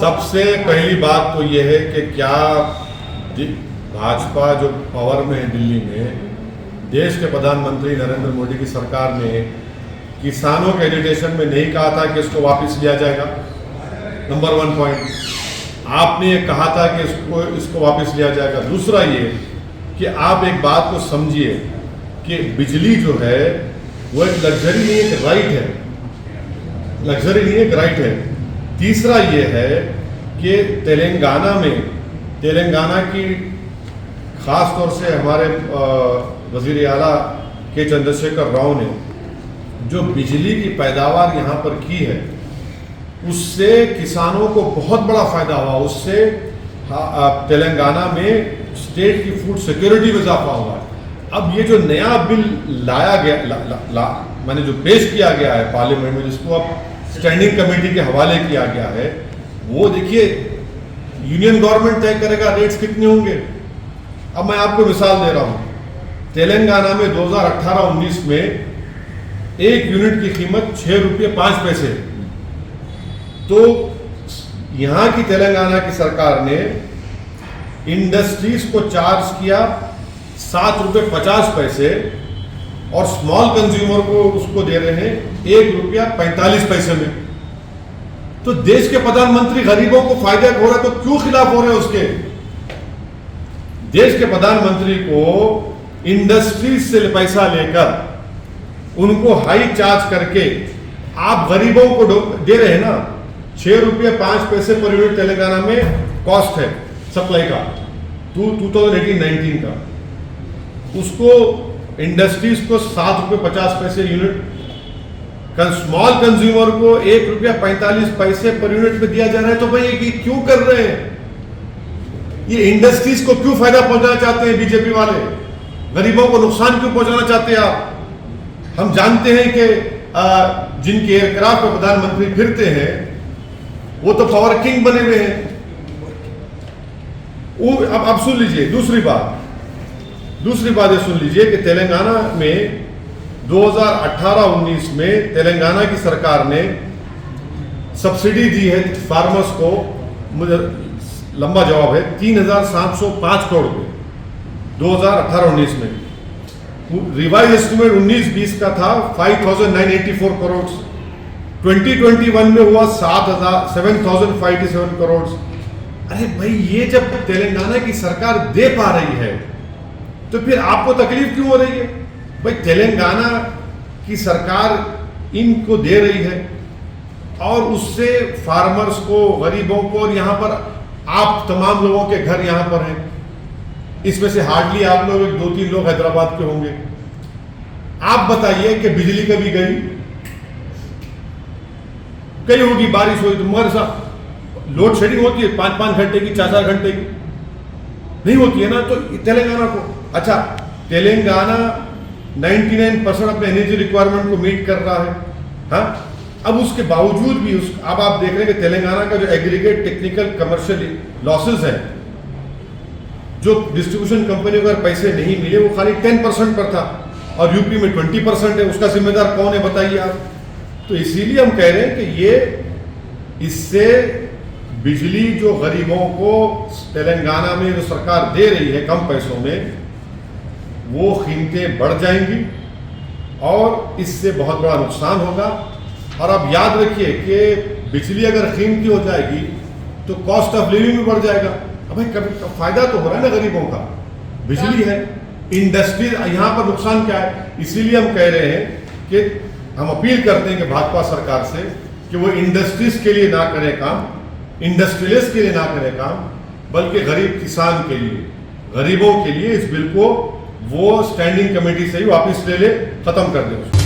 सबसे पहली बात तो यह है कि क्या भाजपा जो पावर में है दिल्ली में, देश के प्रधानमंत्री नरेंद्र मोदी की सरकार ने किसानों के एजुटेशन में नहीं कहा था कि इसको वापस लिया जाएगा? नंबर 1 पॉइंट आपने ये कहा था कि इसको वापस लिया जाएगा। दूसरा ये कि आप एक बात को समझिए कि बिजली जो है वो एक लग्जरी नहीं, एक राइट है। लग्जरी नहीं, एक राइट है। तीसरा ये है कि तेलंगाना की खास तौर से हमारे वजीर आला के चंद्रशेखर राव ने जो बिजली की पैदावार यहाँ पर की है, उससे किसानों को बहुत बड़ा फायदा हुआ। उससे तेलंगाना में स्टेट की फूड सिक्योरिटी में इजाफा हुआ है। अब ये जो नया बिल लाया गया मैंने जो पेश किया गया है पार्लियामेंट में, जिसको अब स्टैंडिंग कमेटी के हवाले किया गया है, वो देखिए यूनियन गवर्नमेंट तय करेगा रेट्स कितने होंगे। अब मैं आपको मिसाल दे रहा हूँ, तेलंगाना में 2018-19 में 1 यूनिट की कीमत 6 रुपये 5 पैसे। तो यहाँ की तेलंगाना की सरकार ने इंडस्ट्रीज को चार्ज किया 7 रुपये 50 पैसे और स्मॉल कंज्यूमर को उसको दे रहे हैं 1 रुपया 45 पैसे में। तो देश के प्रधानमंत्री गरीबों को फायदा हो रहा है तो क्यों खिलाफ हो रहे हैं उसके? देश के प्रधानमंत्री को इंडस्ट्रीज से पैसा लेकर उनको हाई चार्ज करके आप गरीबों को दे रहे हैं ना। 6 रुपये 5 पैसे पर यूनिट तेलंगाना में कॉस्ट है सप्लाई का 2018-19 का। उसको इंडस्ट्रीज को 7 रुपये 50 पैसे यूनिट, स्मॉल कंज्यूमर को 1 रुपया 45 पैसे पर यूनिट पे दिया जा रहा है। तो भाई ये क्यों कर रहे हैं? ये इंडस्ट्रीज को क्यों फायदा पहुंचाना चाहते हैं बीजेपी वाले? गरीबों को नुकसान क्यों पहुंचाना चाहते हैं आप? हम जानते हैं कि जिनके एयरक्राफ्ट पर प्रधानमंत्री फिरते हैं वो तो पावर किंग बने हुए हैं। अब सुन लीजिए दूसरी बात ये सुन लीजिए कि तेलंगाना में 2018-19 में तेलंगाना की सरकार ने सब्सिडी दी है फार्मर्स को, मुझे लंबा जवाब है, 3,705 करोड़ रुपए 2018-19 में। रिवाइज एस्टिमेट 19-20 का था 5,984 करोड़। 2021 में हुआ 7,587 करोड़। अरे भाई ये जब तेलंगाना की सरकार दे पा रही है तो फिर आपको तकलीफ क्यों हो रही है? भाई तेलंगाना की सरकार इनको दे रही है और उससे फार्मर्स को, गरीबों को, और यहाँ पर आप तमाम लोगों के घर यहाँ पर हैं, इसमें से हार्डली आप लोग 2-3 लोग हैदराबाद के होंगे। आप बताइए कि बिजली कभी गई होगी, बारिश हुई तो, मगर साहब लोड शेडिंग होती है 5-5 घंटे की, 4-4 घंटे की नहीं होती है ना। तो तेलंगाना को, अच्छा तेलंगाना 99% अपने एनर्जी रिक्वायरमेंट को मीट कर रहा है, हाँ। अब उसके बावजूद भी अब आप देख रहे हैं कि तेलंगाना का जो एग्रीगेट टेक्निकल कमर्शियल लॉसेस है, जो डिस्ट्रीब्यूशन कंपनी को अगर पैसे नहीं मिले वो खाली 10% पर था और यूपी में 20% है। उसका जिम्मेदार कौन है बताइए आप? तो इसीलिए हम कह रहे हैं कि इससे बिजली जो गरीबों को तेलंगाना में जो सरकार दे रही है कम पैसों में, वो कीमतें बढ़ जाएंगी और इससे बहुत बड़ा नुकसान होगा। और अब याद रखिए कि बिजली अगर कीमती हो जाएगी तो कॉस्ट ऑफ लिविंग भी बढ़ जाएगा। अब भाई कभी फायदा तो हो रहा है ना गरीबों का, बिजली है, इंडस्ट्री, यहाँ पर नुकसान क्या है? इसीलिए हम कह रहे हैं कि हम अपील करते हैं कि भाजपा सरकार से कि वो इंडस्ट्रीज के लिए ना करे काम, इंडस्ट्रियलिस्ट के लिए ना करे काम, बल्कि गरीब किसान के लिए, गरीबों के लिए इस बिल को वो स्टैंडिंग कमेटी से ही वापस ले ले, खत्म कर दे उसको।